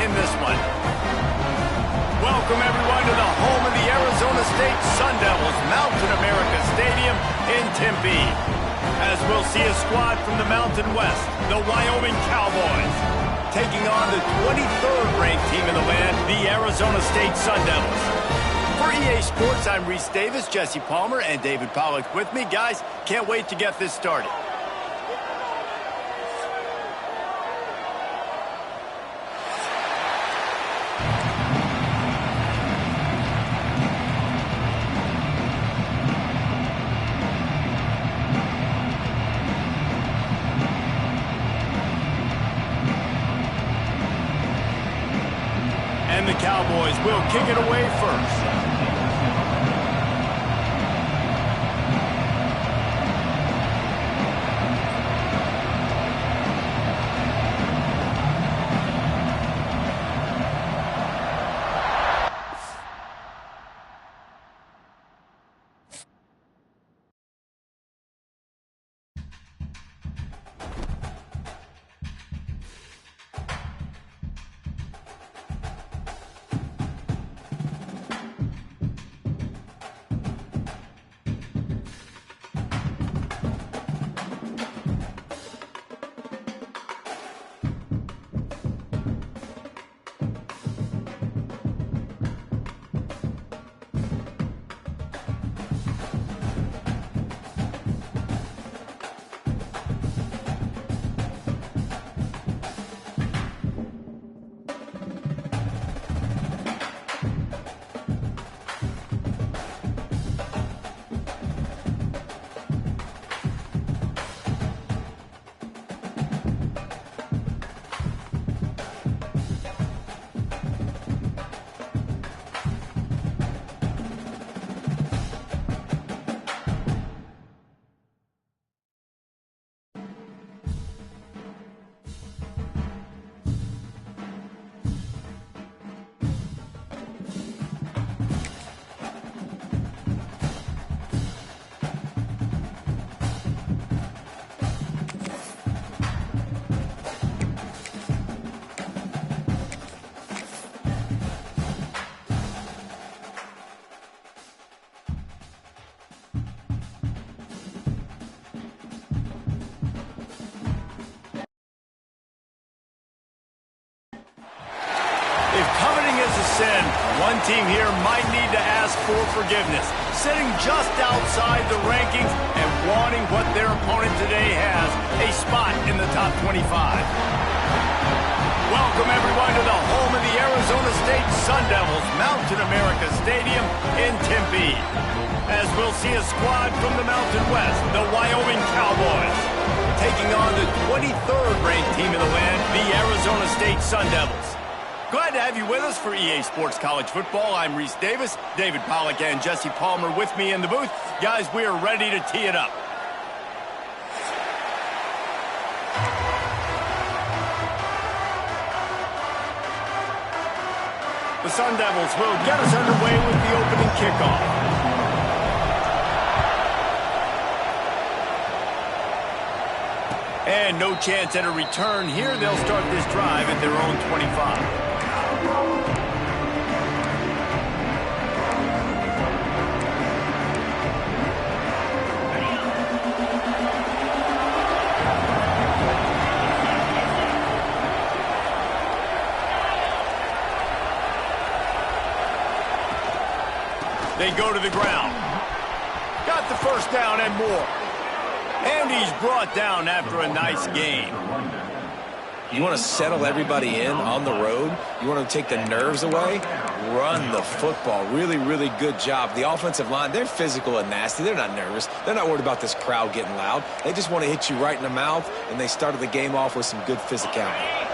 in this one. Welcome, everyone, to the home of the Arizona State Sun Devils, Mountain America Stadium in Tempe. As we'll see a squad from the Mountain West, the Wyoming Cowboys, taking on the 23rd ranked team in the land, the Arizona State Sun Devils. For EA Sports, I'm Reese Davis, Jesse Palmer, and David Pollock with me. Guys, can't wait to get this started. And the Cowboys will kick it away first. If coveting is a sin, one team here might need to ask for forgiveness, sitting just outside the rankings and wanting what their opponent today has, a spot in the top 25. Welcome, everyone, to the home of the Arizona State Sun Devils, Mountain America Stadium in Tempe. As we'll see a squad from the Mountain West, the Wyoming Cowboys, taking on the 23rd ranked team in the land, the Arizona State Sun Devils. Glad to have you with us for EA Sports College Football. I'm Reese Davis, David Pollock and Jesse Palmer with me in the booth. Guys, we are ready to tee it up. The Sun Devils will get us underway with the opening kickoff. And no chance at a return here. They'll start this drive at their own 25. They go to the ground. Got the first down and more. And he's brought down after a nice game. You want to settle everybody in on the road? You want to take the nerves away? Run the football. Really, really good job. The offensive line, they're physical and nasty. They're not nervous. They're not worried about this crowd getting loud. They just want to hit you right in the mouth, and they started the game off with some good physicality.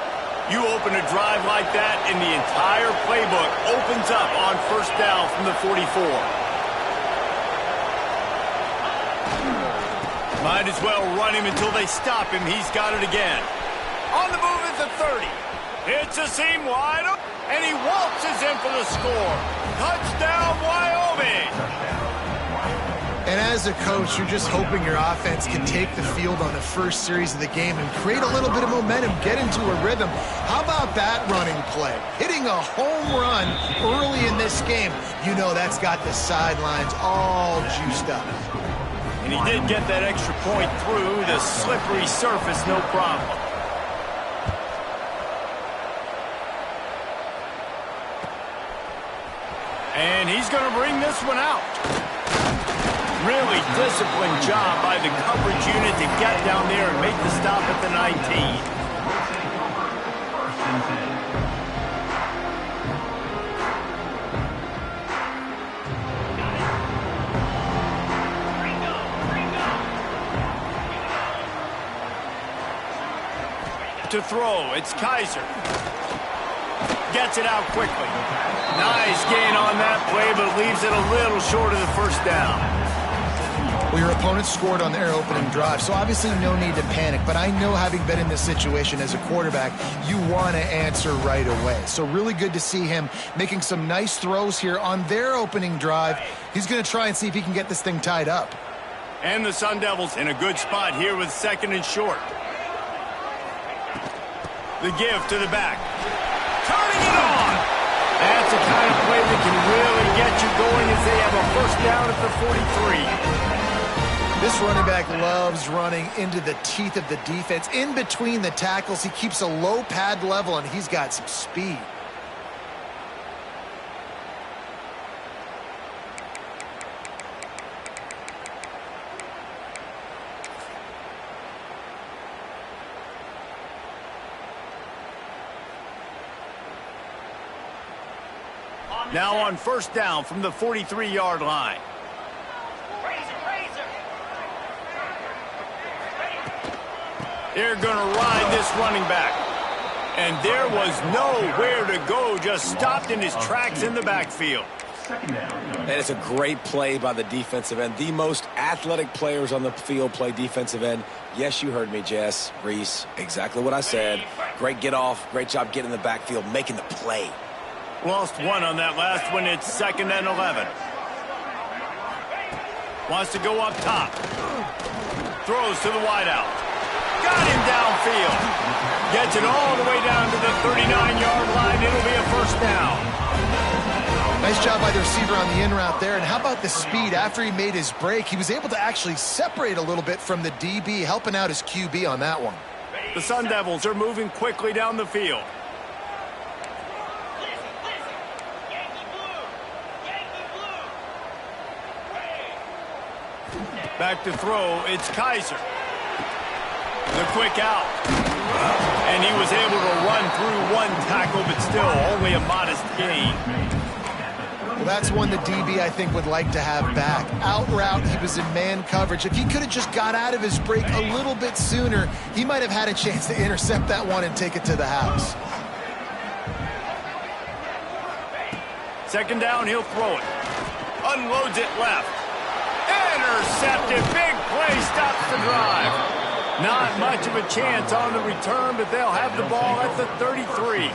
You open a drive like that, and the entire playbook opens up on first down from the 44. Might as well run him until they stop him. He's got it again. On the move at the 30. Hits a seam wide open, and he waltzes in for the score. Touchdown, Wyoming! And as a coach, you're just hoping your offense can take the field on the first series of the game and create a little bit of momentum, get into a rhythm. How about that running play? Hitting a home run early in this game. You know that's got the sidelines all juiced up. And he did get that extra point through the slippery surface, no problem. And he's going to bring this one out. Really disciplined job by the coverage unit to get down there and make the stop at the 19. To throw, it's Kaiser. Gets it out quickly. Nice gain on that play, but leaves it a little short of the first down. Well, your opponent scored on their opening drive, so obviously no need to panic. But I know, having been in this situation as a quarterback, you want to answer right away. So really good to see him making some nice throws here on their opening drive. He's going to try and see if he can get this thing tied up. And the Sun Devils in a good spot here with 2nd and short. The give to the back. Turning it on. That's the kind of play that can really get you going as they have a first down at the 43. This running back loves running into the teeth of the defense. In between the tackles, he keeps a low pad level, and he's got some speed. Now on first down from the 43-yard line. They're going to ride this running back. And there was nowhere to go, just stopped in his tracks in the backfield. And it's a great play by the defensive end. The most athletic players on the field play defensive end. Yes, you heard me, Jess, Reese, exactly what I said. Great get off, great job getting in the backfield, making the play. Lost one on that last one. It's 2nd and 11. Wants to go up top. Throws to the wideout. Got him downfield. Gets it all the way down to the 39-yard line. It'll be a first down. Nice job by the receiver on the in route there. And how about the speed? After he made his break, he was able to actually separate a little bit from the DB, helping out his QB on that one. The Sun Devils are moving quickly down the field. Back to throw, it's Kaiser. The quick out. And he was able to run through one tackle, but still only a modest gain. Well, that's one the DB, I think, would like to have back. Out route, he was in man coverage. If he could have just got out of his break a little bit sooner, he might have had a chance to intercept that one and take it to the house. 2nd down, he'll throw it. Unloads it left. Intercepted. Big play, stops the drive. Not much of a chance on the return, but they'll have the ball at the 33.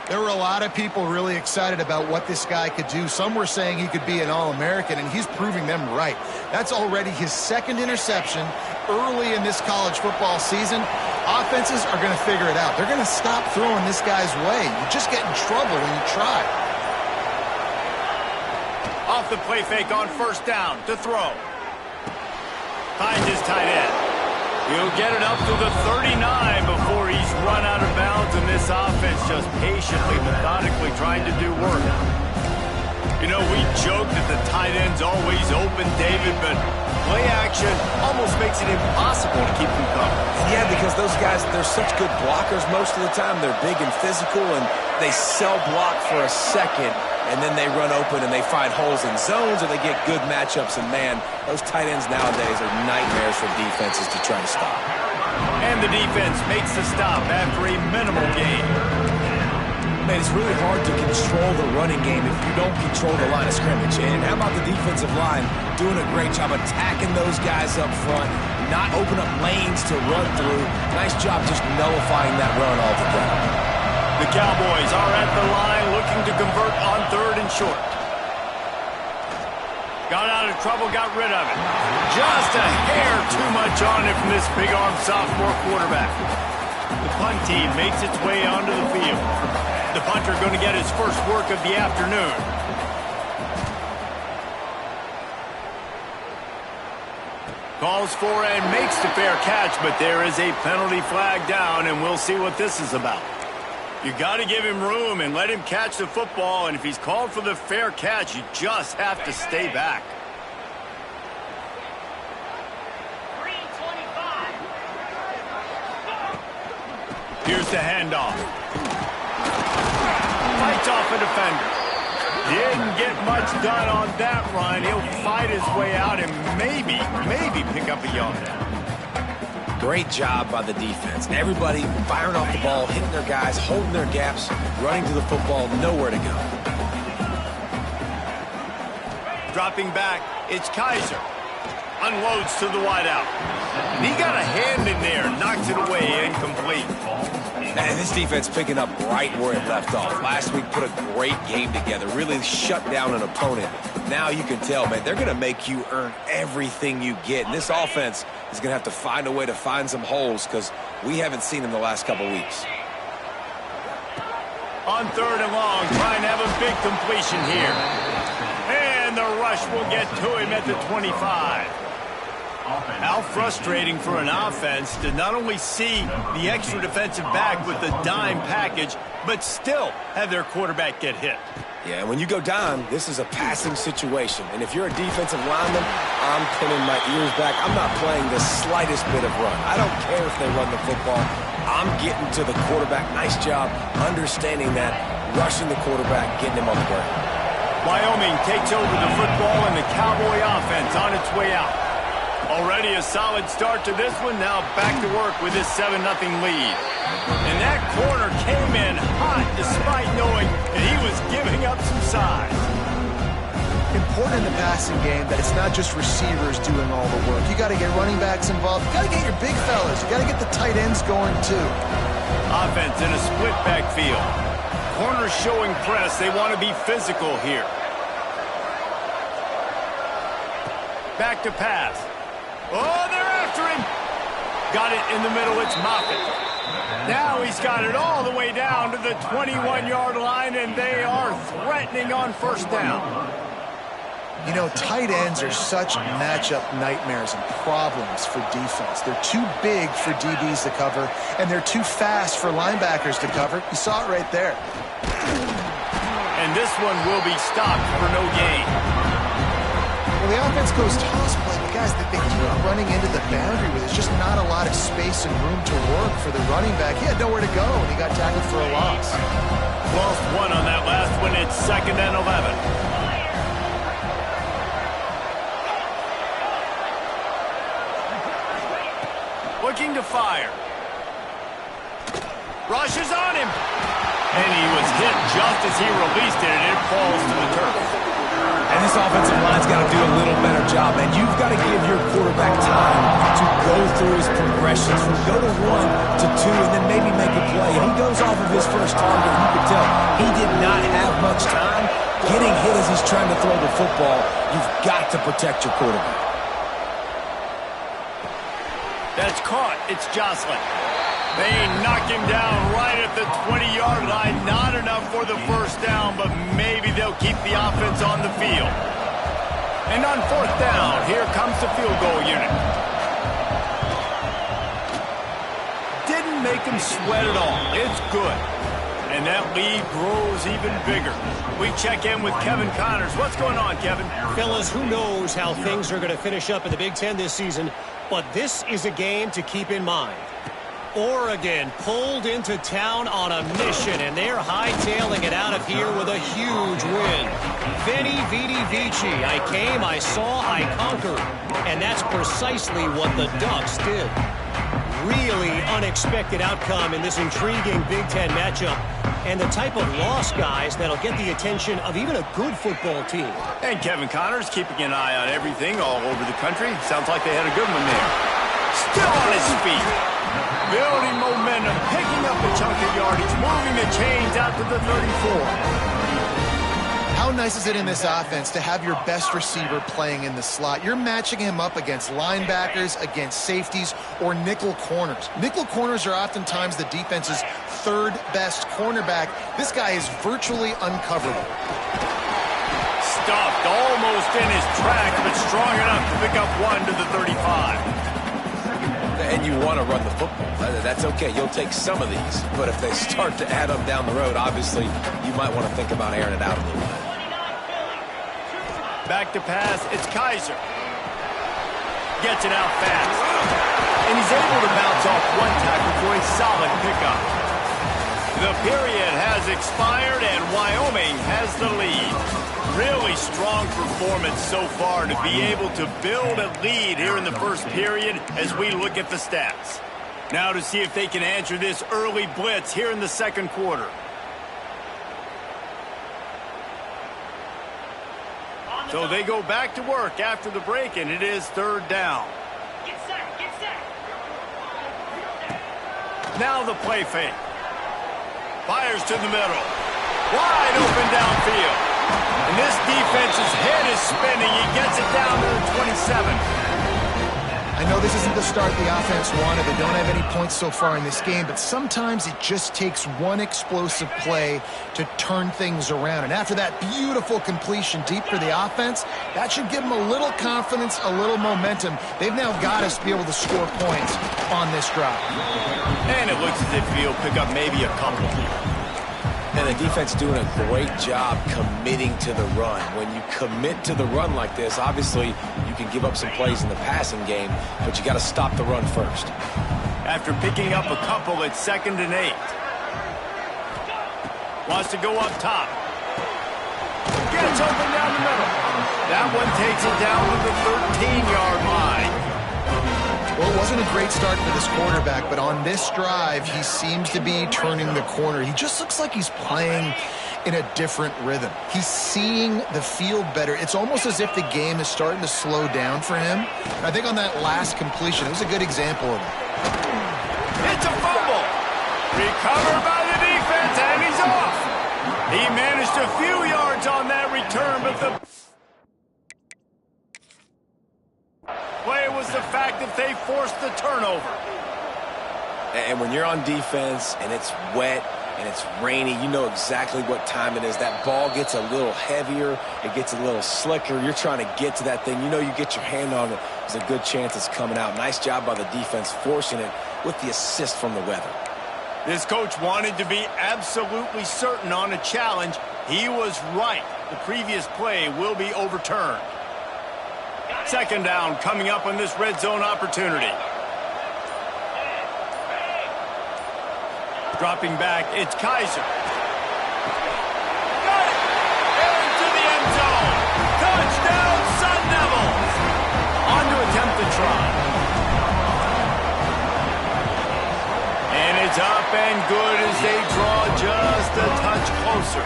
There were a lot of people really excited about what this guy could do. Some were saying he could be an All-American, and he's proving them right. That's already his 2nd interception early in this college football season. Offenses are going to figure it out. They're going to stop throwing this guy's way. You just get in trouble when you try. Off the play fake on first down to throw. Finds his tight end. He'll get it up to the 39 before he's run out of bounds, and this offense just patiently, methodically trying to do work. You know, we joke that the tight end's always open, David, but play action almost makes it impossible to keep them covered. Yeah, because those guys, they're such good blockers most of the time. They're big and physical, and they cell block for a second, and then they run open and they find holes in zones, or they get good matchups. And, man, those tight ends nowadays are nightmares for defenses to try to stop. And the defense makes the stop after a minimal gain. Man, it's really hard to control the running game if you don't control the line of scrimmage. And how about the defensive line doing a great job attacking those guys up front, not open up lanes to run through. Nice job just nullifying that run altogether. The Cowboys are at the line looking to convert on 3rd and short. Got out of trouble, got rid of it. Just a hair too much on it from this big-arm sophomore quarterback. The punt team makes its way onto the field. The punter going to get his first work of the afternoon. Calls for and makes the fair catch, but there is a penalty flag down, and we'll see what this is about. You got to give him room and let him catch the football, and if he's called for the fair catch, you just have to stay back. Here's the handoff. Fights off a defender. Didn't get much done on that run. He'll fight his way out and maybe pick up a yard. Great job by the defense. Everybody firing off the ball, hitting their guys, holding their gaps, running to the football, nowhere to go. Dropping back, it's Kaiser. Unloads to the wideout. And he got a hand in there, knocks it away, incomplete. And this defense picking up right where it left off. Last week put a great game together, really shut down an opponent. Now you can tell, man, they're going to make you earn everything you get. And this offense is going to have to find a way to find some holes because we haven't seen them the last couple weeks. On 3rd and long, trying to have a big completion here. And the rush will get to him at the 25. How frustrating for an offense to not only see the extra defensive back with the dime package, but still have their quarterback get hit. Yeah, when you go down, this is a passing situation. And if you're a defensive lineman, I'm pinning my ears back. I'm not playing the slightest bit of run. I don't care if they run the football. I'm getting to the quarterback. Nice job understanding that, rushing the quarterback, getting him on the ground. Wyoming takes over the football and the Cowboy offense on its way out. Already a solid start to this one. Now back to work with this 7-0 lead. And that corner came in hot despite knowing that he was giving up some size. Important in the passing game that it's not just receivers doing all the work. You got to get running backs involved. You got to get your big fellas. You got to get the tight ends going too. Offense in a split backfield. Corners showing press. They want to be physical here. Back to pass. Oh, they're after him. Got it in the middle. It's Moffitt. Now he's got it all the way down to the 21-yard line, and they are threatening on 1st down. You know, tight ends are such matchup nightmares and problems for defense. They're too big for DBs to cover, and they're too fast for linebackers to cover. You saw it right there. And this one will be stopped for no gain. Well, the offense goes toss play, but guys, they keep running into the boundary where there's just not a lot of space and room to work for the running back. He had nowhere to go, and he got tackled for a loss. Lost one on that last one. It's 2nd and 11. Looking to fire. Rushes on him. And he was hit just as he released it, and it falls to the turf. And this offensive line's got to do a little better job, man. You've got to give your quarterback time to go through his progressions from go to 1 to 2 and then maybe make a play. And he goes off of his first target, and you can tell he did not have much time getting hit as he's trying to throw the football. You've got to protect your quarterback. That's caught. It's Jocelyn. They knock him down right at the 20-yard line. Not enough for the 1st down, but maybe they'll keep the offense on the field. And on 4th down, here comes the field goal unit. Didn't make him sweat at all. It's good. And that lead grows even bigger. We check in with Kevin Connors. What's going on, Kevin? Fellas, who knows how things are going to finish up in the Big Ten this season, but this is a game to keep in mind. Oregon pulled into town on a mission, and they're hightailing it out of here with a huge win. Veni, vidi, vici. I came, I saw, I conquered. And that's precisely what the Ducks did. Really unexpected outcome in this intriguing Big Ten matchup, and the type of loss, guys, that'll get the attention of even a good football team. And Kevin Connors keeping an eye on everything all over the country. Sounds like they had a good one there. Still on his feet. Building momentum, picking up a chunk of yardage, moving the chains out to the 34. How nice is it in this offense to have your best receiver playing in the slot? You're matching him up against linebackers, against safeties, or nickel corners. Nickel corners are oftentimes the defense's third best cornerback. This guy is virtually uncoverable. Stuffed almost in his tracks, but strong enough to pick up one to the 35. And you want to run the football. That's okay. You'll take some of these. But if they start to add up down the road, obviously, you might want to think about airing it out a little bit. Back to pass. It's Kaiser. Gets it out fast. And he's able to bounce off one tackle for a solid pickup. The period has expired, and Wyoming has the lead. Really strong performance so far to be able to build a lead here in the first period as we look at the stats. Now to see if they can answer this early blitz here in the second quarter. So they go back to work after the break, and it is third down. Get set, get set. Now the play fake. Fires to the middle. Wide open downfield. And this defense's head is spinning. He gets it down to the 27. I know this isn't the start the offense wanted. They don't have any points so far in this game, but sometimes it just takes one explosive play to turn things around. And after that beautiful completion deep for the offense, that should give them a little confidence, a little momentum. They've now got us to be able to score points on this drive. And it looks as if he'll pick up maybe a couple. And the defense doing a great job committing to the run. When you commit to the run like this, obviously you can give up some plays in the passing game, but you got to stop the run first. After picking up a couple, it's 2nd and 8. Wants to go up top. Gets open down the middle. That one takes it down to the 13-yard line. Well, it wasn't a great start for this quarterback, but on this drive, he seems to be turning the corner. He just looks like he's playing in a different rhythm. He's seeing the field better. It's almost as if the game is starting to slow down for him. I think on that last completion, it was a good example of it. It's a fumble. Recovered by the defense, and he's off. He managed a few yards on that return, but the play was the fact that they forced the turnover. And when you're on defense and it's wet and it's rainy, you know exactly what time it is. That ball gets a little heavier. It gets a little slicker. You're trying to get to that thing. You know you get your hand on it. There's a good chance it's coming out. Nice job by the defense forcing it with the assist from the weather. This coach wanted to be absolutely certain on a challenge. He was right. The previous play will be overturned. 2nd down coming up on this red zone opportunity. Dropping back, it's Kaiser. Got it! Into the end zone. Touchdown, Sun Devils! On to attempt the try. And it's up and good as they draw just a touch closer.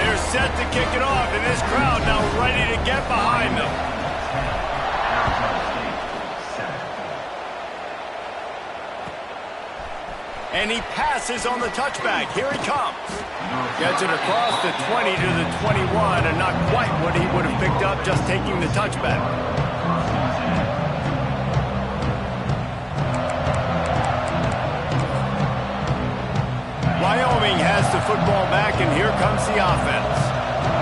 They're set to kick it off, and this crowd now ready to get behind them. And he passes on the touchback. Here he comes. Gets it across the 20 to the 21, and not quite what he would have picked up just taking the touchback. Wyoming has the football back, and here comes the offense.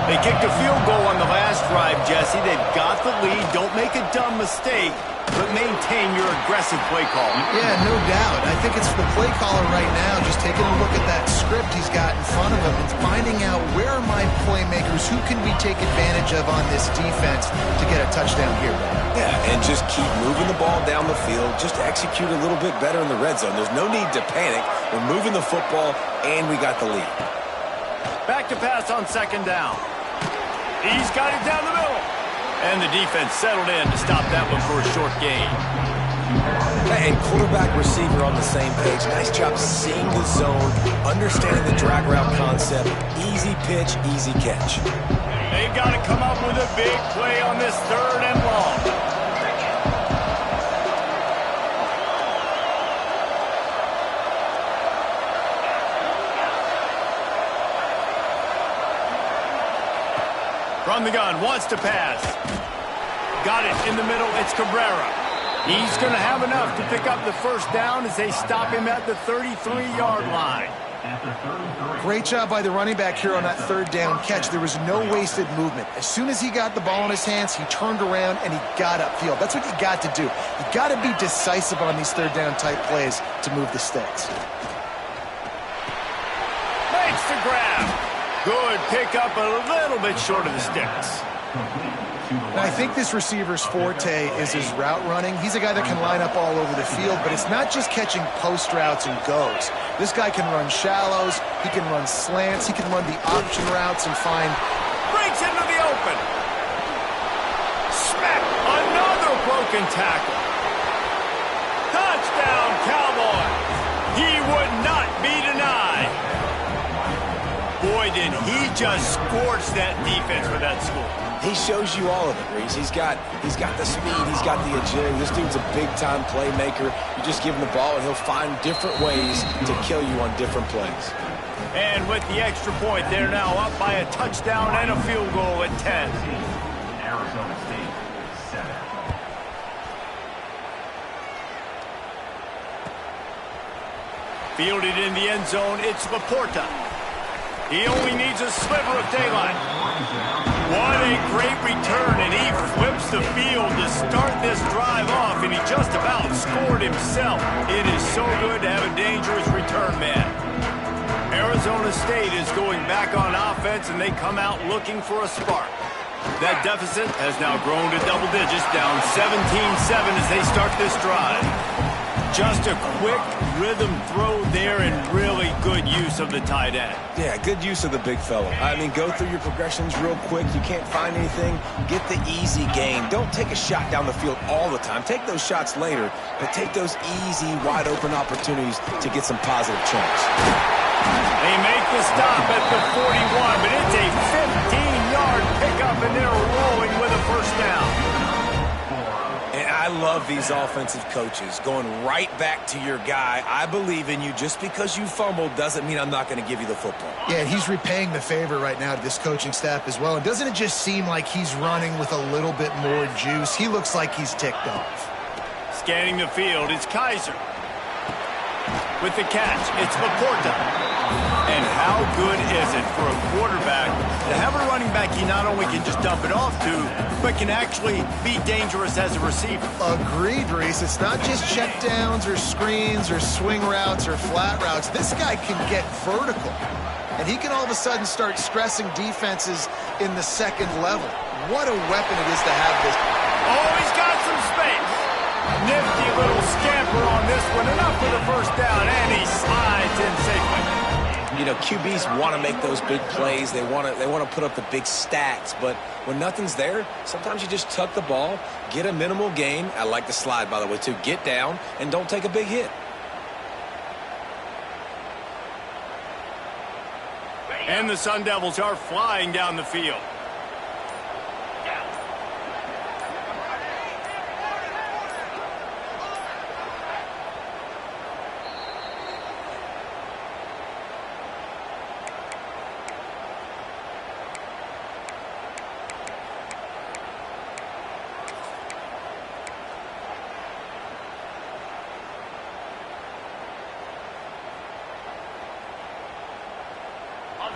They kicked a field goal on the last drive, Jesse. They've got the lead. Don't make a dumb mistake, but maintain your aggressive play call. Yeah, no doubt. I think it's the play caller right now just taking a look at that script he's got in front of him and finding out where are my playmakers, who can we take advantage of on this defense to get a touchdown here. Yeah, and just keep moving the ball down the field. Just execute a little bit better in the red zone. There's no need to panic. We're moving the football, and we got the lead. Back to pass on 2nd down. He's got it down the middle. And the defense settled in to stop that one for a short gain. And quarterback, receiver on the same page. Nice job seeing the zone, understanding the drag route concept. Easy pitch, easy catch. They've got to come up with a big play on this 3rd and long. From the gun, wants to pass. Got it in the middle, it's Cabrera. He's going to have enough to pick up the first down as they stop him at the 33-yard line. Great job by the running back here on that third down catch. There was no wasted movement. As soon as he got the ball in his hands, he turned around and he got upfield. That's what you got to do. You got to be decisive on these third down type plays to move the sticks. Makes the grab. Good pickup, a little bit short of the sticks. Now, I think this receiver's forte is his route running. He's a guy that can line up all over the field, but it's not just catching post routes and goes. This guy can run shallows, he can run slants, he can run the option routes and find... Breaks into the open. Smack! Another broken tackle. Touchdown, Cowboys! He would not be denied. Boy, did he just scorch that defense with that score. He shows you all of it, Reese. He's got the speed, he's got the agility. This dude's a big-time playmaker. You just give him the ball, and he'll find different ways to kill you on different plays. And with the extra point, they're now up by a touchdown and a field goal at 10. Arizona State, 7. Fielded in the end zone, it's Laporta. He only needs a sliver of daylight. What a great return, and he flips the field to start this drive off, and he just about scored himself. It is so good to have a dangerous return man. Arizona State is going back on offense, and they come out looking for a spark. That deficit has now grown to double digits, down 17-7 as they start this drive. Just a quick rhythm throw there and really good use of the tight end. Yeah, good use of the big fella. I mean, go through your progressions real quick. You can't find anything. Get the easy gain. Don't take a shot down the field all the time. Take those shots later, but take those easy, wide-open opportunities to get some positive chunks. They make the stop at the 41, but it's a 15-yard pickup, and they're rolling with a first down. And I love these offensive coaches going right back to your guy. I believe in you. Just because you fumbled doesn't mean I'm not going to give you the football. Yeah, he's repaying the favor right now to this coaching staff as well. And doesn't it just seem like he's running with a little bit more juice? He looks like he's ticked off. Scanning the field, it's Kaiser. With the catch, it's Laporta. And how good is it for a quarterback to have a running back he not only can just dump it off to, but can actually be dangerous as a receiver? Agreed, Reese. It's not just checkdowns or screens or swing routes or flat routes. This guy can get vertical. And he can all of a sudden start stressing defenses in the second level. What a weapon it is to have this. Oh, he's got some space. Nifty little scamper on this one. Enough for the first down, and he slides in safely. You know, QBs want to make those big plays. They want to put up the big stats. But when nothing's there, sometimes you just tuck the ball, get a minimal gain. I like the slide, by the way, too. Get down and don't take a big hit. And the Sun Devils are flying down the field.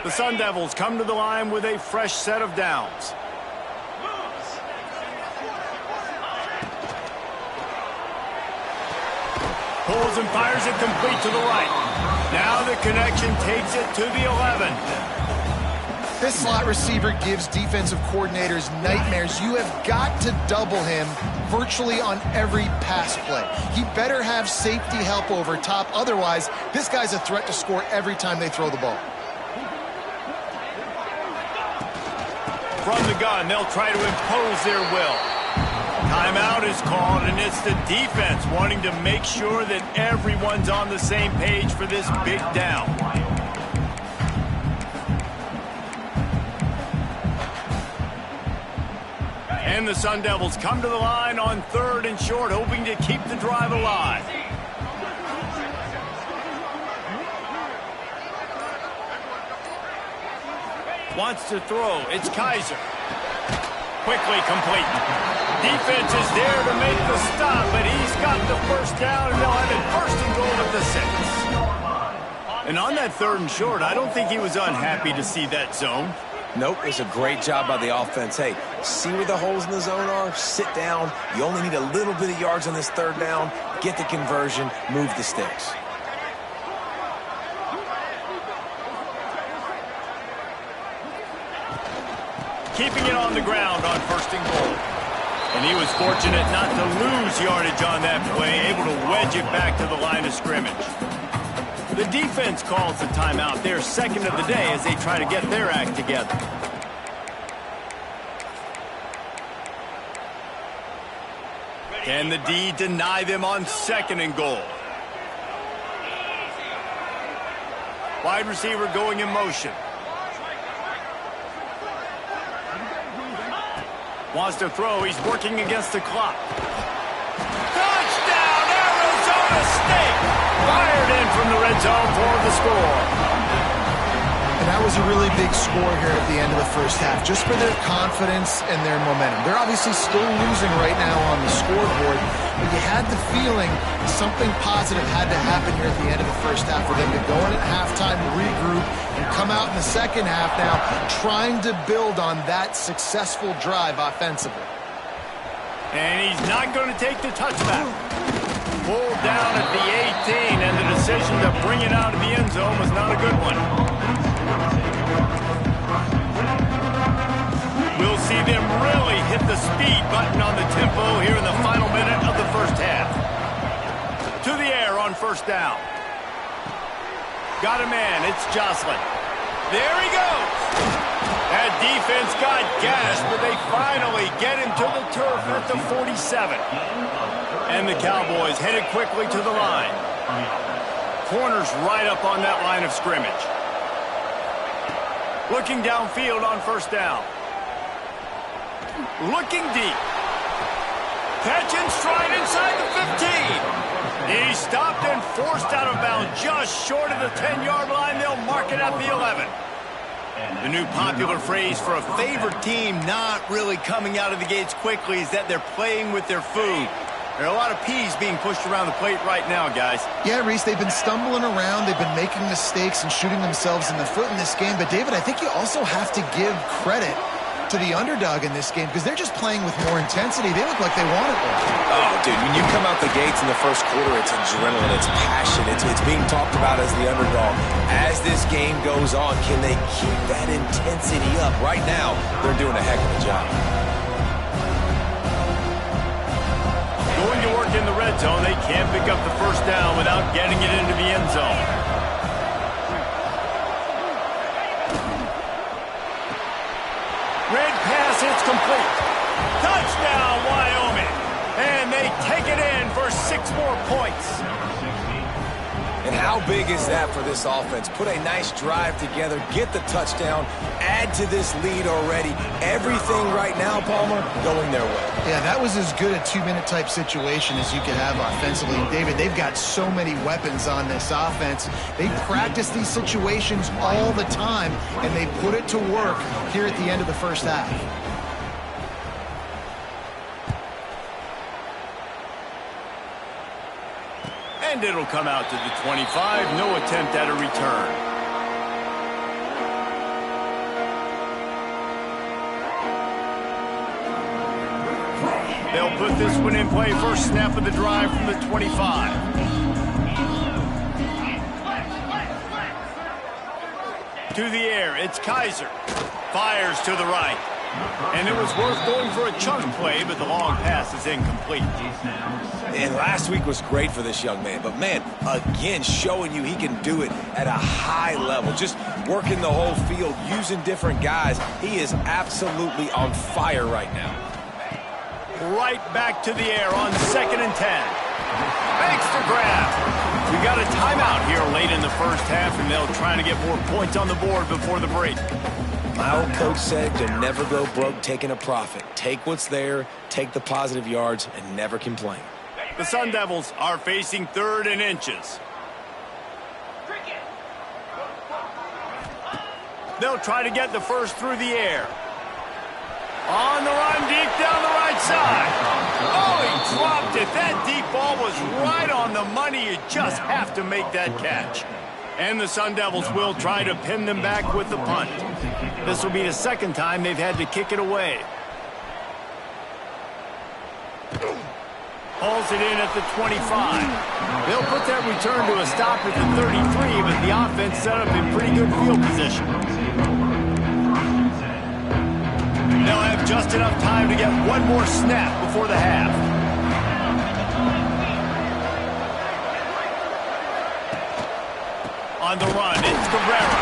The Sun Devils come to the line with a fresh set of downs. Pulls and fires it complete to the right. Now the connection takes it to the 11. This slot receiver gives defensive coordinators nightmares. You have got to double him virtually on every pass play. He better have safety help over top. Otherwise, this guy's a threat to score every time they throw the ball. From the gun, they'll try to impose their will. Timeout is called, and it's the defense wanting to make sure that everyone's on the same page for this big down. And the Sun Devils come to the line on 3rd and short, hoping to keep the drive alive. Wants to throw. It's Kaiser. Quickly complete. Defense is there to make the stop, but he's got the first down, and they'll have it first and goal at the 6. And on that 3rd and short, I don't think he was unhappy to see that zone. Nope, it's a great job by the offense. Hey, see where the holes in the zone are? Sit down. You only need a little bit of yards on this 3rd down. Get the conversion. Move the sticks. Keeping it on the ground on 1st and goal. And he was fortunate not to lose yardage on that play, able to wedge it back to the line of scrimmage. The defense calls the timeout, their 2nd of the day, as they try to get their act together. Can the D deny them on 2nd and goal? Wide receiver going in motion. Wants to throw. He's working against the clock. Touchdown, Arizona State! Fired in from the red zone for the score. And that was a really big score here at the end of the first half, just for their confidence and their momentum. They're obviously still losing right now on the scoreboard, but you had the feeling something positive had to happen here at the end of the first half for them to go in at halftime, regroup, and come out in the second half now trying to build on that successful drive offensively. And he's not going to take the touchback. Pulled down at the 18, and the decision to bring it out of the end zone was not a good one. We'll see them really hit the speed button on the tempo here in the final minute of the first half. To the air on 1st down. Got a man, it's Jocelyn. There he goes. That defense got gashed, but they finally get him to the turf at the 47. And the Cowboys headed quickly to the line. Corners right up on that line of scrimmage. Looking downfield on 1st down. Looking deep. Catch in stride inside the 15. He stopped and forced out of bounds just short of the 10-yard line. They'll mark it at the 11. The new popular phrase for a favored team not really coming out of the gates quickly is that they're playing with their food. There are a lot of peas being pushed around the plate right now, guys. Yeah, Reese, they've been stumbling around. They've been making mistakes and shooting themselves in the foot in this game. But, David, I think you also have to give credit to the underdog in this game because they're just playing with more intensity. They look like they want it more. Oh, dude, when you come out the gates in the first quarter, it's adrenaline, it's passion, it's being talked about as the underdog. As this game goes on, can they keep that intensity up? Right now, they're doing a heck of a job. Going to work in the red zone, they can't pick up the first down without getting it into the end zone. Red pass, it's complete. Touchdown, Wyoming. And they take it in for 6 more points. And how big is that for this offense? Put a nice drive together, get the touchdown, add to this lead already. Everything right now, Palmer, going their way. Yeah, that was as good a 2-minute type situation as you could have offensively. And David, they've got so many weapons on this offense. They practice these situations all the time, and they put it to work here at the end of the first half. And it'll come out to the 25. No attempt at a return. They'll put this one in play. First snap of the drive from the 25. To the air, it's Kaiser. Fires to the right. And it was worth going for a chunk play, but the long pass is incomplete. And last week was great for this young man. But, man, again, showing you he can do it at a high level. Just working the whole field, using different guys. He is absolutely on fire right now. Right back to the air on 2nd and 10. Makes the grab. We got a timeout here late in the first half, and they'll try to get more points on the board before the break. My old coach said you'll never go broke taking a profit. Take what's there, take the positive yards, and never complain. The Sun Devils are facing 3rd and inches. They'll try to get the first through the air. On the run, deep down the right side. Oh, he dropped it. That deep ball was right on the money. You just have to make that catch. And the Sun Devils will try to pin them back with the punt. This will be the second time they've had to kick it away. Hauls it in at the 25. They'll put that return to a stop at the 33, but the offense set up in pretty good field position. They'll have just enough time to get one more snap before the half. On the run, it's Cabrera.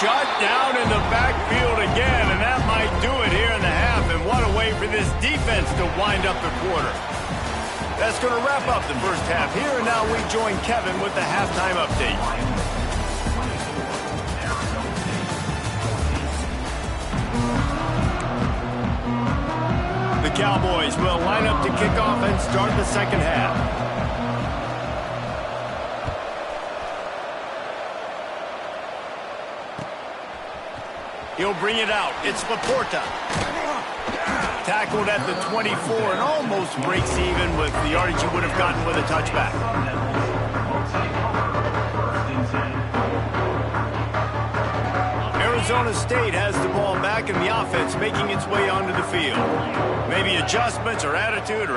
Shut down in the backfield again, and that might do it here in the half. And what a way for this defense to wind up the quarter. That's going to wrap up the first half here, and now we join Kevin with the halftime update. The Cowboys will line up to kick off and start the second half. He'll bring it out. It's Laporta. Tackled at the 24 and almost breaks even with the yardage he would have gotten with a touchback. Arizona State has the ball back and the offense making its way onto the field. Maybe adjustments or attitude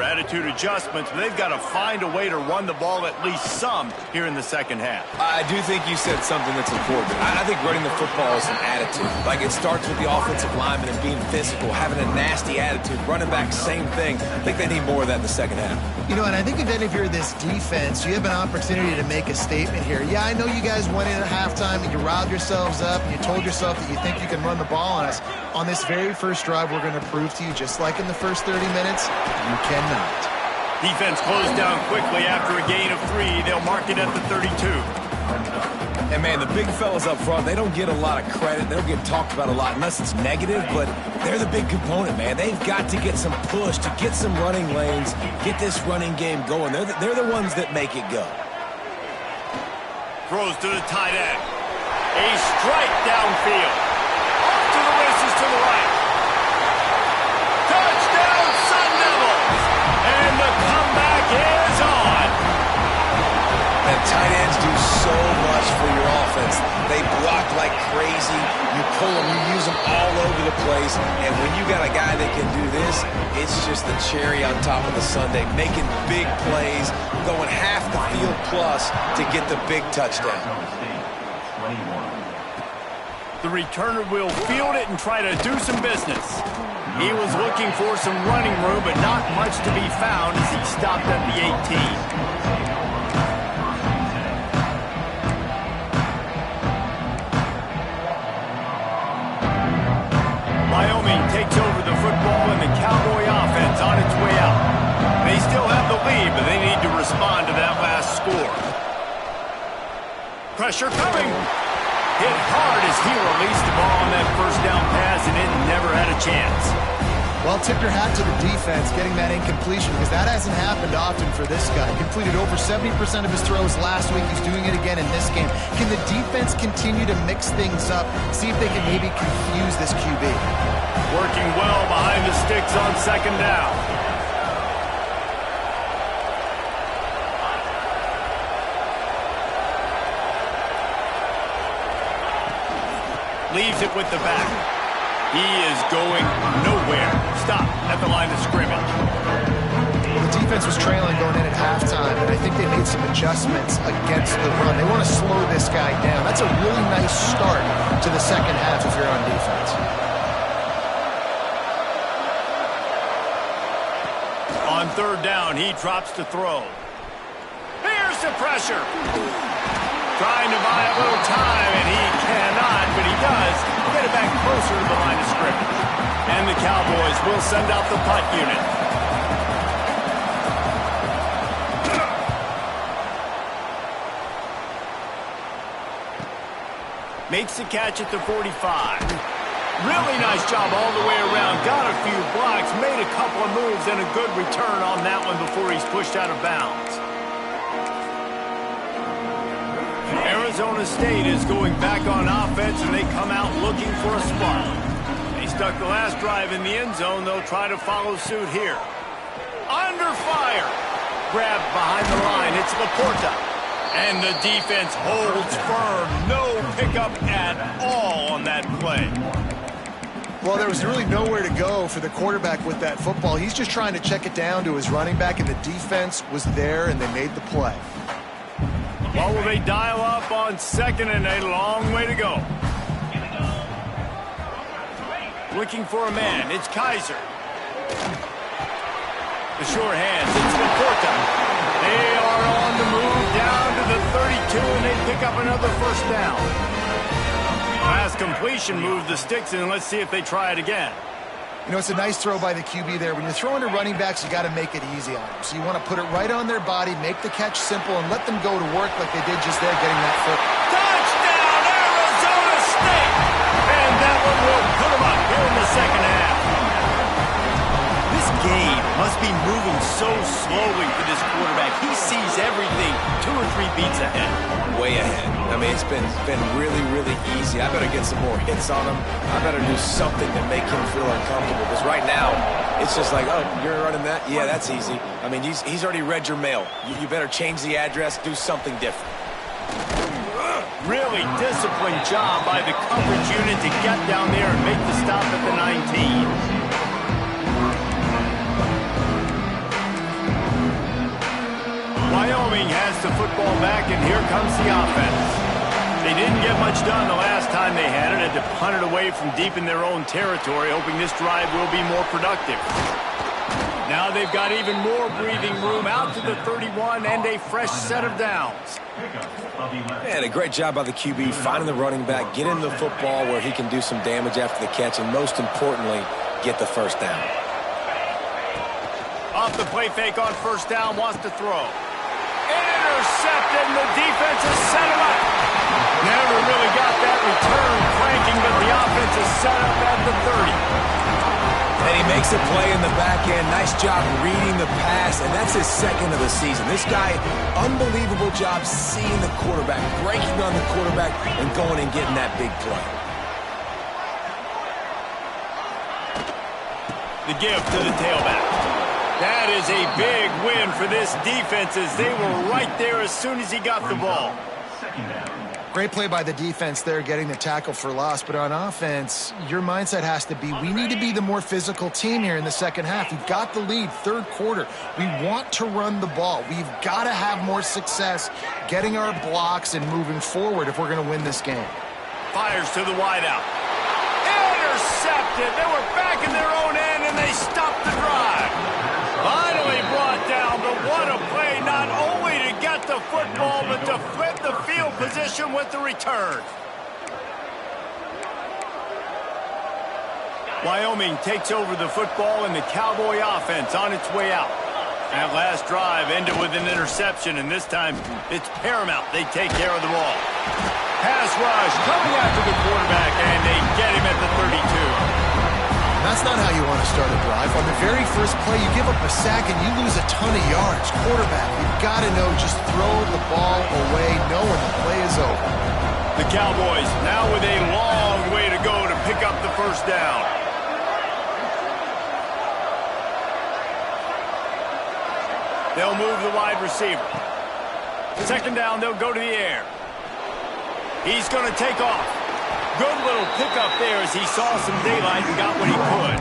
adjustments, but they've got to find a way to run the ball at least some here in the second half. I do think you said something that's important. I think running the football is an attitude. Like, it starts with the offensive lineman and being physical, having a nasty attitude. Running back, same thing. I think they need more of that in the second half. You know, and I think if you're this defense, you have an opportunity to make a statement here. Yeah, I know you guys went in at halftime and you riled yourselves up and you told yourself that you think you can run the ball on us. On this very first drive, we're going to prove to you, just like in the first 30 minutes, you cannot. Defense closed down quickly after a gain of 3. They'll mark it at the 32. And, man, the big fellas up front, they don't get a lot of credit. They don't get talked about a lot unless it's negative, but they're the big component, man. They've got to get some push, to get some running lanes, get this running game going. They're the ones that make it go. Throws to the tight end. A strike downfield. Off to the races to the right. Touchdown, Sun Devils! And the comeback is on. And tight ends do so much for your offense. They block like crazy. You pull them, you use them all over the place. And when you got a guy that can do this, it's just the cherry on top of the sundae. Making big plays, going half the field plus to get the big touchdown. The returner will field it and try to do some business. He was looking for some running room, but not much to be found as he stopped at the 18. Wyoming takes over the football and the Cowboy offense on its way out. They still have the lead, but they need to respond to that last score. Pressure coming. Hit hard as he released the ball on that first down pass, and it never had a chance. Well, tip your hat to the defense getting that incompletion, because that hasn't happened often for this guy. Completed over 70% of his throws last week. He's doing it again in this game. Can the defense continue to mix things up, see if they can maybe confuse this QB? Working well behind the sticks on second down. Leaves it with the back. He is going nowhere. Stop at the line of scrimmage. Well, the defense was trailing going in at halftime, and I think they made some adjustments against the run. They want to slow this guy down. That's a really nice start to the second half if you're on defense. On third down, he drops to throw. Here's the pressure. Trying to buy a little time, and he cannot, but he does get it back closer to the line of scrimmage. And the Cowboys will send out the punt unit. Makes the catch at the 45. Really nice job all the way around. Got a few blocks, made a couple of moves, and a good return on that one before he's pushed out of bounds. Arizona State is going back on offense, and they come out looking for a spark. They stuck the last drive in the end zone. They'll try to follow suit here. Under fire. Grabbed behind the line. It's Laporta. And the defense holds firm. No pickup at all on that play. Well, there was really nowhere to go for the quarterback with that football. He's just trying to check it down to his running back, and the defense was there, and they made the play. What will they dial up on second and a long way to go? Looking for a man. It's Kaiser. The short hands. It's Laporta. They are on the move down to the 32, and they pick up another first down. Last completion moved the sticks, and let's see if they try it again. You know, it's a nice throw by the QB there. When you're throwing to running backs, you got to make it easy on them. So you want to put it right on their body, make the catch simple, and let them go to work like they did just there, getting that foot. Touchdown, Arizona State! And that one will put them up here in the second half. This game must be moving so slowly for this quarterback. He sees everything 2 or 3 beats ahead. Way ahead. I mean, it's been really, really easy. I better get some more hits on him. I better do something to make him feel uncomfortable. Because right now, it's just like, oh, you're running that? Yeah, that's easy. I mean, he's already read your mail. You better change the address, do something different. Really disciplined job by the coverage unit to get down there and make the stop at the 19. Wyoming has the football back, and here comes the offense. They didn't get much done the last time they had it. Had to punt it away from deep in their own territory, hoping this drive will be more productive. Now they've got even more breathing room out to the 31 and a fresh set of downs. And a great job by the QB finding the running back, getting the football where he can do some damage after the catch, and most importantly, get the first down. Off the play fake on first down, wants to throw. Intercepted, and the defense has set him up. Never really got that return cranking, but the offense is set up at the 30. And he makes a play in the back end. Nice job reading the pass, and that's his second of the season. This guy, unbelievable job seeing the quarterback, breaking on the quarterback, and going and getting that big play. The give to the tailback. That is a big win for this defense as they were right there as soon as he got the ball. Great play by the defense there, getting the tackle for loss. But on offense, your mindset has to be, we need to be the more physical team here in the second half. We've got the lead, third quarter. We want to run the ball. We've got to have more success getting our blocks and moving forward if we're going to win this game. Fires to the wideout. Intercepted. They were back in their own end, and they stopped the drive. Finally brought down, but what a play, not only to get the football, but to flip the field position with the return. Wyoming takes over the football, and the Cowboy offense on its way out. That last drive ended with an interception, and this time it's paramount they take care of the ball. Pass rush coming after the quarterback, and they get him at the 32. That's not how you want to start a drive. On the very first play, you give up a sack and you lose a ton of yards. Quarterback, you've got to know, just throw the ball away, know when the play is over. The Cowboys now with a long way to go to pick up the first down. They'll move the wide receiver. Second down, they'll go to the air. He's going to take off. Good little pickup there as he saw some daylight and got what he could.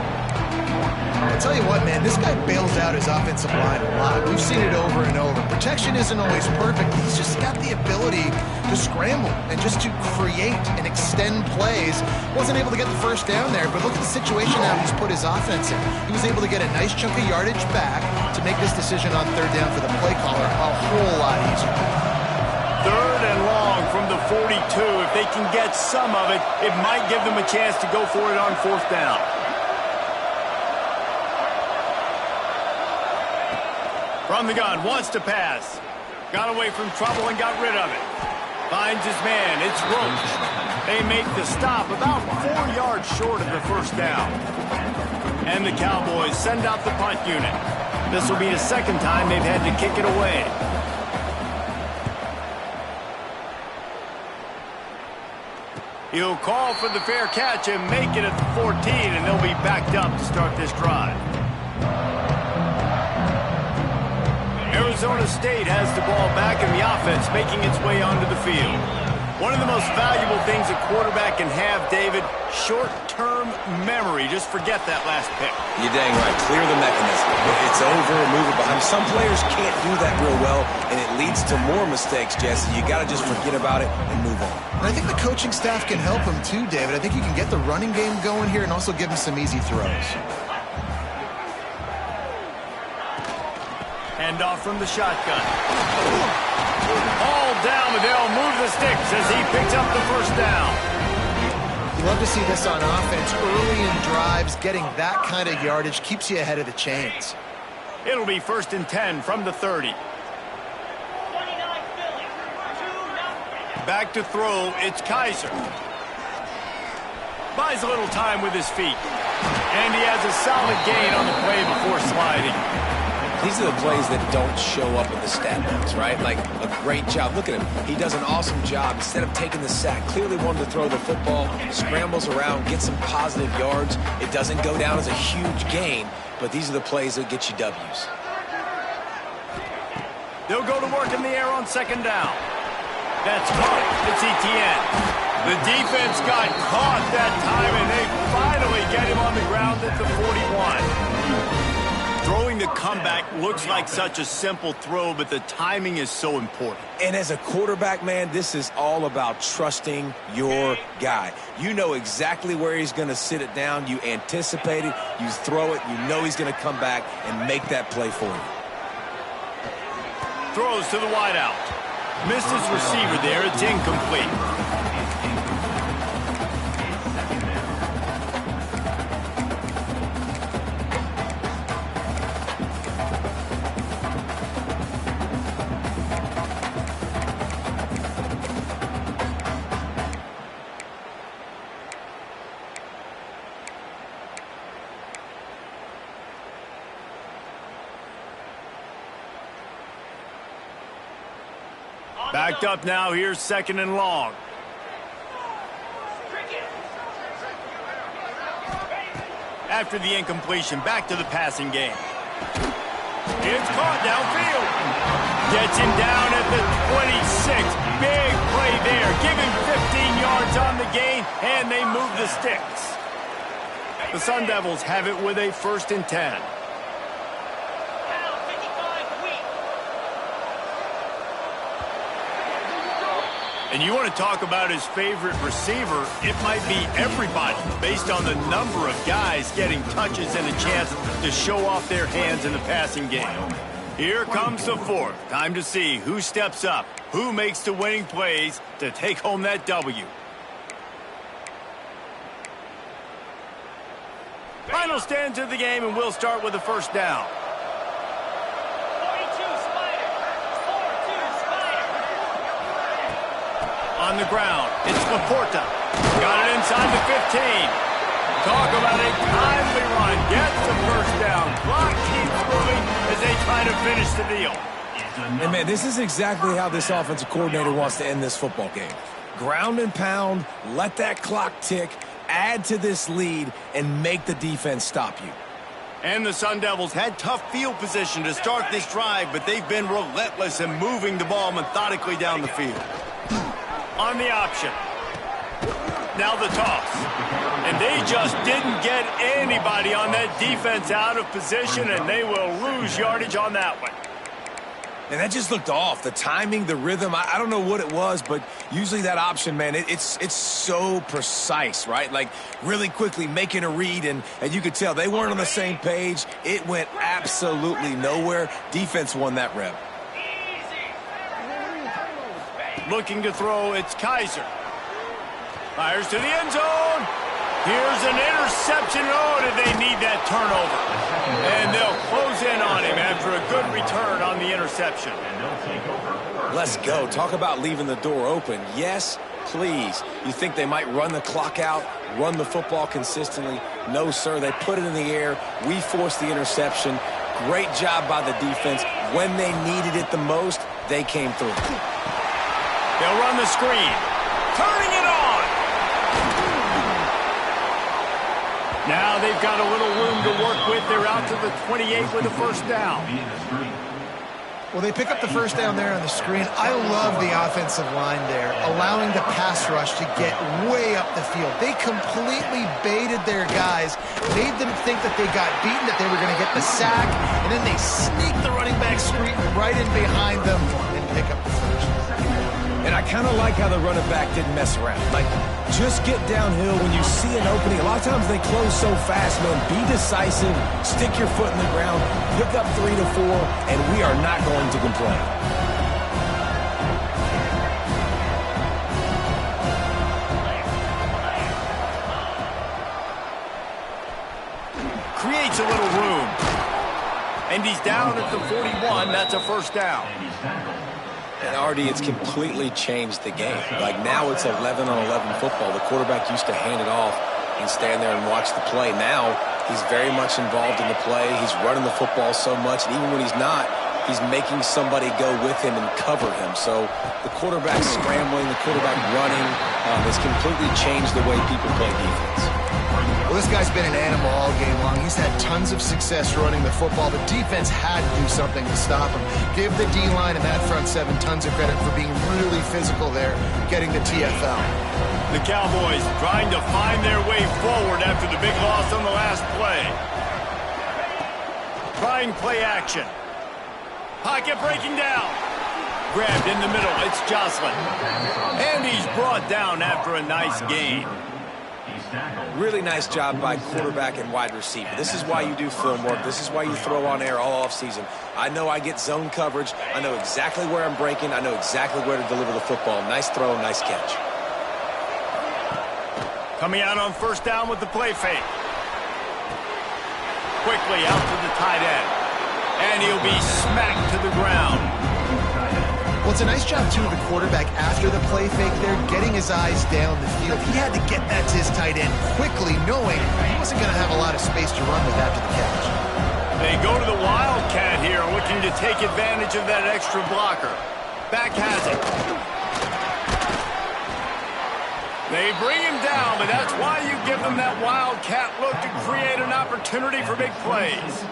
I'll tell you what, man, this guy bails out his offensive line a lot. We've seen it over and over. Protection isn't always perfect. He's just got the ability to scramble and just to create and extend plays. Wasn't able to get the first down there, but look at the situation now he's put his offense in. He was able to get a nice chunk of yardage back to make this decision on third down for the play caller a whole lot easier. Third and long from the 42. If they can get some of it, it might give them a chance to go for it on fourth down. From the gun, wants to pass. Got away from trouble and got rid of it. Finds his man, it's Roach. They make the stop about 4 yards short of the first down. And the Cowboys send out the punt unit. This will be the second time they've had to kick it away. He'll call for the fair catch and make it at the 14, and they'll be backed up to start this drive. Arizona State has the ball back in the offense, making its way onto the field. One of the most valuable things a quarterback can have, David, short-term memory. Just forget that last pick. You're dang right. Clear the mechanism. It's over, move it behind. Some players can't do that real well, and it leads to more mistakes, Jesse. You got to just forget about it and move on. And I think the coaching staff can help him too, David. I think you can get the running game going here and also give him some easy throws. Hand off from the shotgun. All down, but they'll move the sticks as he picks up the first down. You love to see this on offense. Early in drives, getting that kind of yardage keeps you ahead of the chains. It'll be 1st and 10 from the 30. 29 Philly, 2-0. Back to throw, it's Kaiser. Buys a little time with his feet. And he has a solid gain on the play before sliding. These are the plays that don't show up in the stat books, right? Like a great job. Look at him. He does an awesome job. Instead of taking the sack, clearly wanted to throw the football, scrambles around, get some positive yards. It doesn't go down as a huge gain, but these are the plays that get you W's. They'll go to work in the air on 2nd down. That's caught. It's Etienne. The defense got caught that time, and they finally get him on the ground at the 41. Throwing the comeback looks like such a simple throw, but the timing is so important. And as a quarterback, man, this is all about trusting your guy. You know exactly where he's going to sit it down. You anticipate it. You throw it. You know he's going to come back and make that play for you. Throws to the wideout. Missed his receiver there. It's incomplete. Backed up now. Here's 2nd and long. After the incompletion, back to the passing game. It's caught downfield. Gets him down at the 26. Big play there. Give him 15 yards on the gain, and they move the sticks. The Sun Devils have it with a 1st and 10. And you want to talk about his favorite receiver, it might be everybody based on the number of guys getting touches and a chance to show off their hands in the passing game. Here comes the 4th. Time to see who steps up, who makes the winning plays to take home that W. Final stands of the game, and we'll start with the 1st down. On the ground, it's Laporta. Got it inside the 15. Talk about a timely run. Gets the 1st down. Clock keeps moving as they try to finish the deal. And, man, this is exactly how this offensive coordinator wants to end this football game. Ground and pound, let that clock tick, add to this lead, and make the defense stop you. And the Sun Devils had tough field position to start this drive, but they've been relentless in moving the ball methodically down the field. On the option. Now the toss. And they just didn't get anybody on that defense out of position, and they will lose yardage on that one. And that just looked off. The timing, the rhythm, I don't know what it was, but usually that option, man, it's so precise, right? Like really quickly making a read, and you could tell they weren't on the same page. It went absolutely nowhere. Defense won that rep. Looking to throw, it's Kaiser. Fires to the end zone. Here's an interception. Oh, did they need that turnover? And they'll close in on him after a good return on the interception. Let's go. Talk about leaving the door open. Yes, please. You think they might run the clock out, run the football consistently? No, sir. They put it in the air. We forced the interception. Great job by the defense. When they needed it the most, they came through. They'll run the screen. Turning it on. Now they've got a little room to work with. They're out to the 28 with a first down. Well, they pick up the first down there on the screen. I love the offensive line there, allowing the pass rush to get way up the field. They completely baited their guys, made them think that they got beaten, that they were going to get the sack, and then they sneak the running back screen right in behind them and pick up the first. And I kind of like how the running back didn't mess around. Like, just get downhill when you see an opening. A lot of times they close so fast, man. Be decisive, stick your foot in the ground, pick up 3 to 4, and we are not going to complain. Creates a little room. And he's down at the 41. That's a first down. And Artie, it's completely changed the game. Like, now it's 11-on-11 football. The quarterback used to hand it off and stand there and watch the play. Now he's very much involved in the play. He's running the football so much, and even when he's not, he's making somebody go with him and cover him. So the quarterback scrambling, the quarterback running has completely changed the way people play defense. Well, this guy's been an animal all game long. He's had tons of success running the football. The defense had to do something to stop him. Give the D-line and that front seven tons of credit for being really physical there, getting the TFL. The Cowboys trying to find their way forward after the big loss on the last play. Trying play action. Pocket breaking down. Grabbed in the middle. It's Jocelyn. And he's brought down after a nice gain. Really nice job by quarterback and wide receiver. This is why you do film work. This is why you throw on air all offseason. I know I get zone coverage. I know exactly where I'm breaking. I know exactly where to deliver the football. Nice throw, nice catch. Coming out on first down with the play fake. Quickly out to the tight end. And he'll be smacked to the ground. Well, it's a nice job, too, of the quarterback after the play fake there, getting his eyes down the field. He had to get that to his tight end quickly, knowing he wasn't going to have a lot of space to run with after the catch. They go to the Wildcat here, looking to take advantage of that extra blocker. Back has it. They bring him down, but that's why you give them that Wildcat look to create an opportunity for big plays.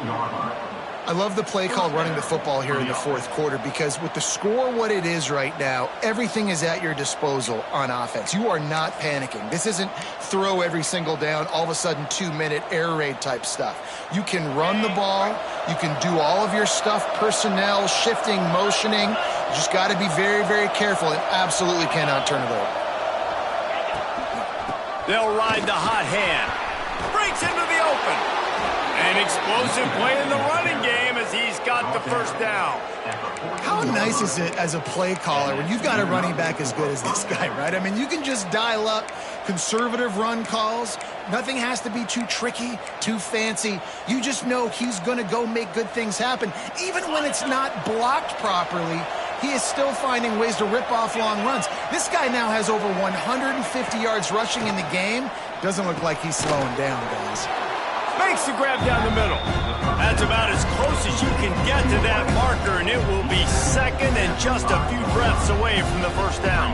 I love the play call running the football here in the fourth quarter because with the score what it is right now, everything is at your disposal on offense. You are not panicking. This isn't throw every single down, all of a sudden 2-minute air raid type stuff. You can run the ball. You can do all of your stuff, personnel, shifting, motioning. You just got to be very, very careful and absolutely cannot turn it over. They'll ride the hot hand. Breaks into the open. An explosive play in the running game as he's got the first down. How nice is it as a play caller when you've got a running back as good as this guy, right? I mean, you can just dial up conservative run calls. Nothing has to be too tricky, too fancy. You just know he's going to go make good things happen. Even when it's not blocked properly, he is still finding ways to rip off long runs. This guy now has over 150 yards rushing in the game. Doesn't look like he's slowing down, guys. Makes the grab down the middle. That's about as close as you can get to that marker, and it will be second and just a few breaths away from the first down.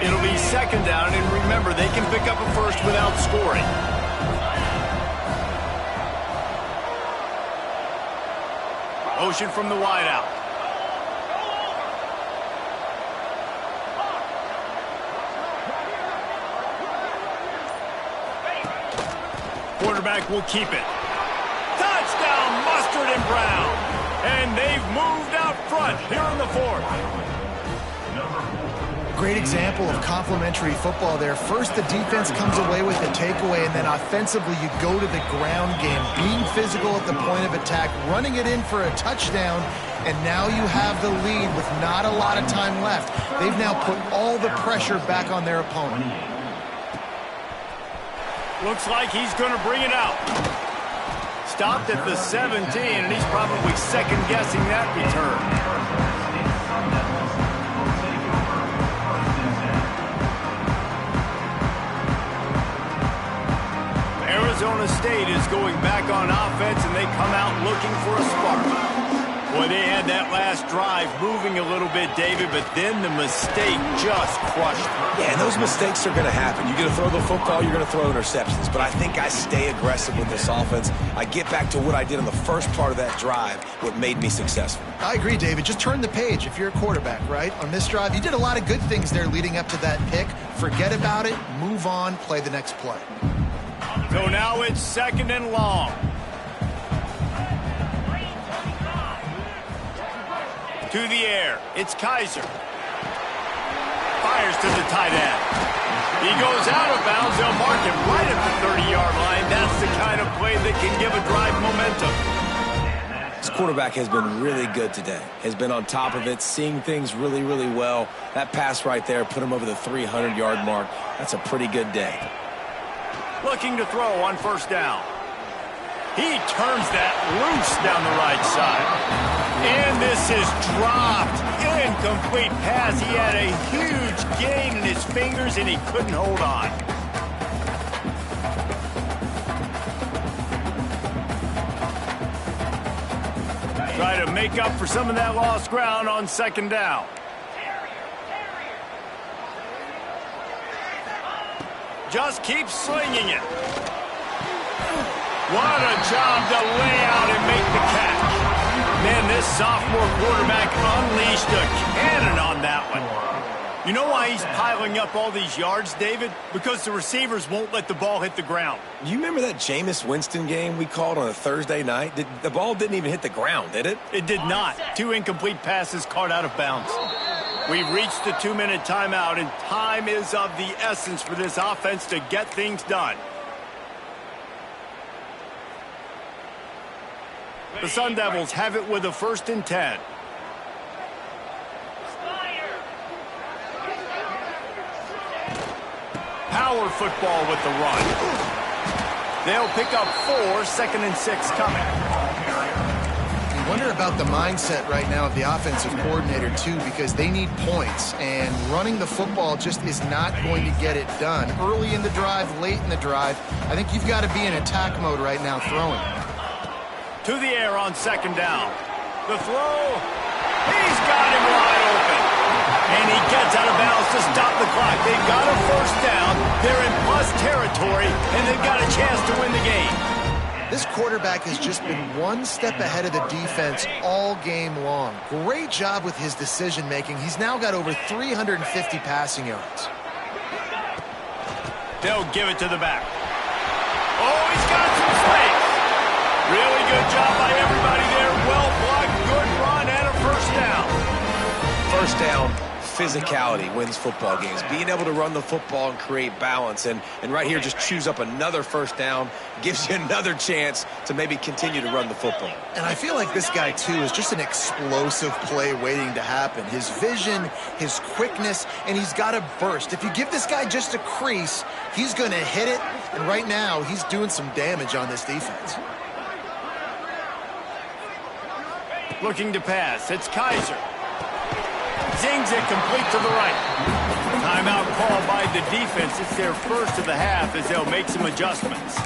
It'll be second down, and remember, they can pick up a first without scoring. Motion from the wideout. Quarterback will keep it. Touchdown, Mustard and Brown. And they've moved out front here in the fourth. Great example of complementary football there. First, the defense comes away with the takeaway, and then offensively, you go to the ground game, being physical at the point of attack, running it in for a touchdown, and now you have the lead with not a lot of time left. They've now put all the pressure back on their opponent. Looks like he's going to bring it out. Stopped at the 17, and he's probably second-guessing that return. Arizona State is going back on offense, and they come out looking for a spark. Well, they had that last drive moving a little bit, David, but then the mistake just crushed them. Yeah, and those mistakes are going to happen. You're going to throw the football, you're going to throw interceptions. But I think I stay aggressive with this offense. I get back to what I did in the first part of that drive, what made me successful. I agree, David. Just turn the page if you're a quarterback, right? On this drive, you did a lot of good things there leading up to that pick. Forget about it, move on, play the next play. So now it's 2nd and long. To the air, it's Kaiser. Fires to the tight end. He goes out of bounds. They'll mark him right at the 30-yard line. That's the kind of play that can give a drive momentum. This quarterback has been really good today. Has been on top of it, seeing things really, really well. That pass right there put him over the 300-yard mark. That's a pretty good day. Looking to throw on 1st down. He turns that loose down the right side. And this is dropped. Incomplete pass. He had a huge gain in his fingers, and he couldn't hold on. Try to make up for some of that lost ground on 2nd down. Just keep slinging it. What a job to lay out and make the catch. Man, this sophomore quarterback unleashed a cannon on that one. You know why he's piling up all these yards, David? Because the receivers won't let the ball hit the ground. Do you remember that Jameis Winston game we called on a Thursday night? The ball didn't even hit the ground, did it? It did not. 2 incomplete passes caught out of bounds. We've reached the 2-minute timeout, and time is of the essence for this offense to get things done. The Sun Devils have it with a 1st and 10. Power football with the run. They'll pick up 4, 2nd and 6 coming. You wonder about the mindset right now of the offensive coordinator, too, because they need points, and running the football just is not going to get it done. Early in the drive, late in the drive, I think you've got to be in attack mode right now throwing. To the air on 2nd down. The throw. He's got him wide open. And he gets out of bounds to stop the clock. They've got a 1st down. They're in plus territory, and they've got a chance to win the game. This quarterback has just been one step ahead of the defense all game long. Great job with his decision-making. He's now got over 350 passing yards. They'll give it to the back. Oh, he's got some space. Really good job by everybody there. Well blocked, good run, and a 1st down. 1st down, physicality wins football games. Being able to run the football and create balance. And right here, just choose up another 1st down. Gives you another chance to maybe continue to run the football. And I feel like this guy, too, is just an explosive play waiting to happen. His vision, his quickness, and he's got a burst. If you give this guy just a crease, he's going to hit it. And right now, he's doing some damage on this defense. Looking to pass. It's Kaiser. Zings it complete to the right. Timeout called by the defense. It's their 1st of the half as they'll make some adjustments.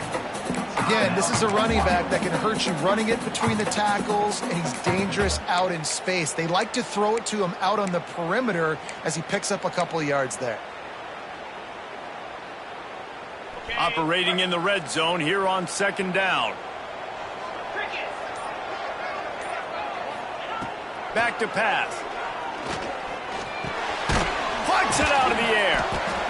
Again, this is a running back that can hurt you running it between the tackles, and he's dangerous out in space. They like to throw it to him out on the perimeter as he picks up a couple of yards there. Operating in the red zone here on 2nd down. Back to pass. Flicks it out of the air.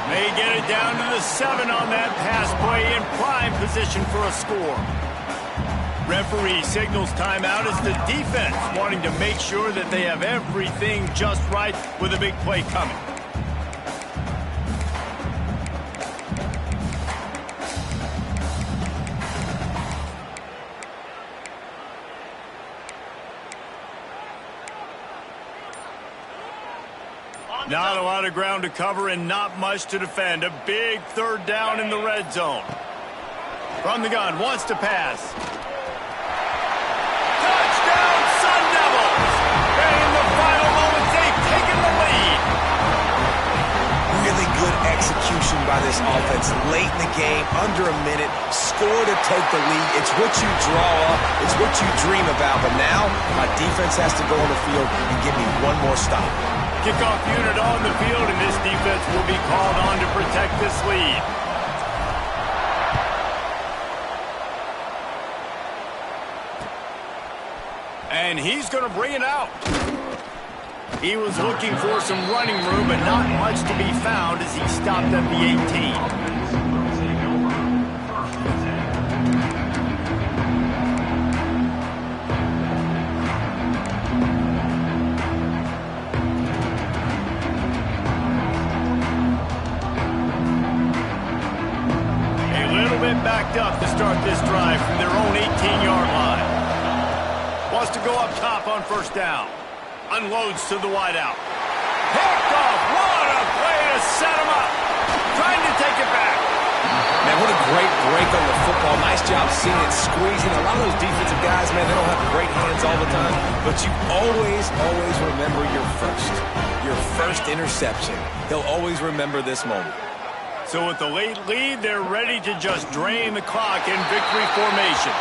May get it down to the 7 on that pass play in prime position for a score. Referee signals timeout as the defense wanting to make sure that they have everything just right with a big play coming. Not a lot of ground to cover and not much to defend. A big 3rd down in the red zone. From the gun, wants to pass. Touchdown, Sun Devils! And in the final moments, they've taken the lead. Really good execution by this this offense late in the game, under a minute, score to take the lead. It's what you draw up. It's what you dream about. But now, my defense has to go on the field and give me one more stop. Kickoff unit on the field, and this defense will be called on to protect this lead. And he's going to bring it out. He was looking for some running room, but not much to be found as he stopped at the 18. Backed up to start this drive from their own 18-yard line. Wants to go up top on first down. Unloads to the wideout. Picked off. What a play to set him up. Trying to take it back. Man, what a great break on the football. Nice job seeing it squeezing. A lot of those defensive guys, man, they don't have great hands all the time. But you always remember your first interception. He'll always remember this moment. So with the late lead, they're ready to just drain the clock in victory formation.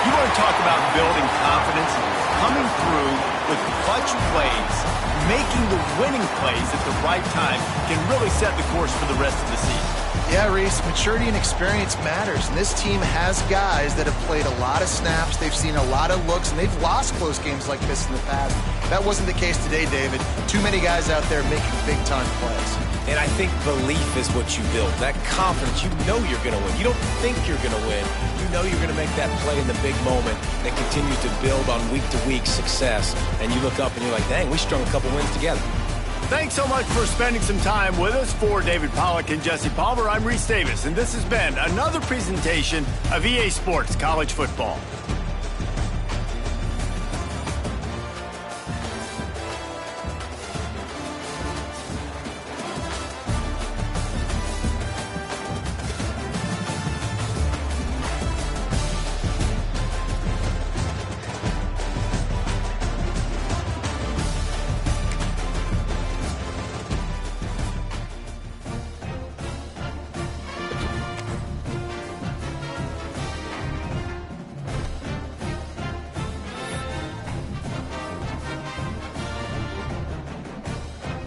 You want to talk about building confidence? Coming through with clutch plays, making the winning plays at the right time can really set the course for the rest of the season. Yeah, Reese, maturity and experience matters. And this team has guys that have played a lot of snaps. They've seen a lot of looks, and they've lost close games like this in the past. That wasn't the case today, David. Too many guys out there making big-time plays. And I think belief is what you build. That confidence, you know you're going to win. You don't think you're going to win. You know you're going to make that play in the big moment that continues to build on week-to-week success. And you look up and you're like, dang, we strung a couple wins together. Thanks so much for spending some time with us. For David Pollack and Jesse Palmer, I'm Reese Davis, and this has been another presentation of EA Sports College Football.